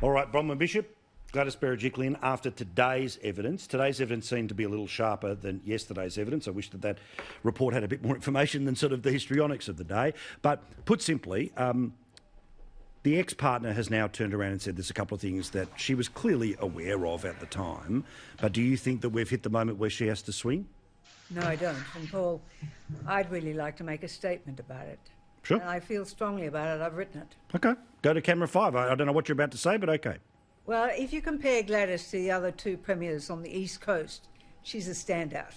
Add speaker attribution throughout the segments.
Speaker 1: All right, Bronwyn Bishop, Gladys Berejiklian, after today's evidence seemed to be a little sharper than yesterday's evidence. I wish that report had a bit more information than sort of the histrionics of the day. But put simply, the ex-partner has now turned around and said there's a couple of things that she was clearly aware of at the time. But do you think that we've hit the moment where she has to swing?
Speaker 2: No, I don't. And Paul, I'd really like to make a statement about it.
Speaker 1: Sure.
Speaker 2: And I feel strongly about it. I've written it.
Speaker 1: OK. Go to camera 5. I don't know what you're about to say, but OK.
Speaker 2: Well, if you compare Gladys to the other two premiers on the East Coast, she's a standout.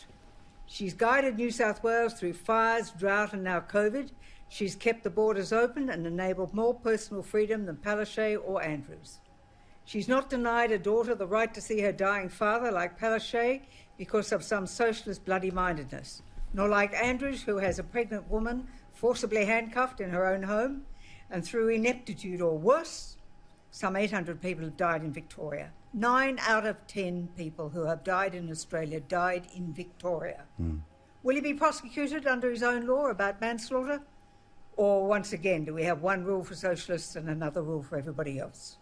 Speaker 2: She's guided New South Wales through fires, drought and now COVID. She's kept the borders open and enabled more personal freedom than Palaszczuk or Andrews. She's not denied a daughter the right to see her dying father like Palaszczuk because of some socialist bloody-mindedness, nor like Andrews, who has a pregnant woman forcibly handcuffed in her own home, and through ineptitude or worse, some 800 people have died in Victoria. 9 out of 10 people who have died in Australia died in Victoria. Will he be prosecuted under his own law about manslaughter? Or once again, do we have one rule for socialists and another rule for everybody else?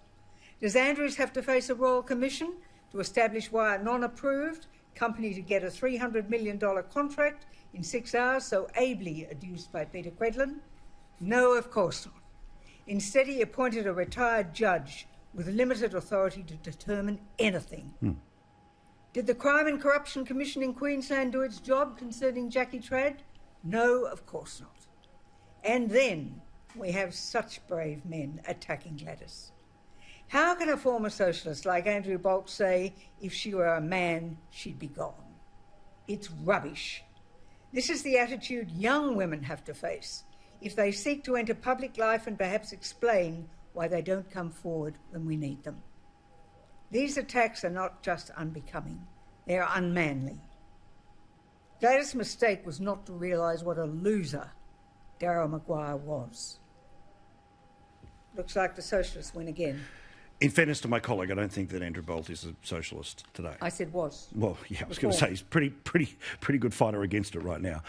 Speaker 2: Does Andrews have to face a royal commission to establish why a non-approved company to get a $300 million contract in 6 hours, so ably adduced by Peter Quedlin? No, of course not. Instead, he appointed a retired judge with limited authority to determine anything. Did the Crime and Corruption Commission in Queensland do its job concerning Jackie Trad? No, of course not. And then we have such brave men attacking Gladys. How can a former socialist like Andrew Bolt say, if she were a man, she'd be gone? It's rubbish. This is the attitude young women have to face if they seek to enter public life and perhaps explain why they don't come forward when we need them. These attacks are not just unbecoming, they are unmanly. Gladys' mistake was not to realise what a loser Darryl Maguire was. Looks like the socialists win again.
Speaker 1: In fairness to my colleague, I don't think that Andrew Bolt is a socialist today.
Speaker 2: I said was.
Speaker 1: Well, yeah, I was going to say he's pretty good fighter against it right now.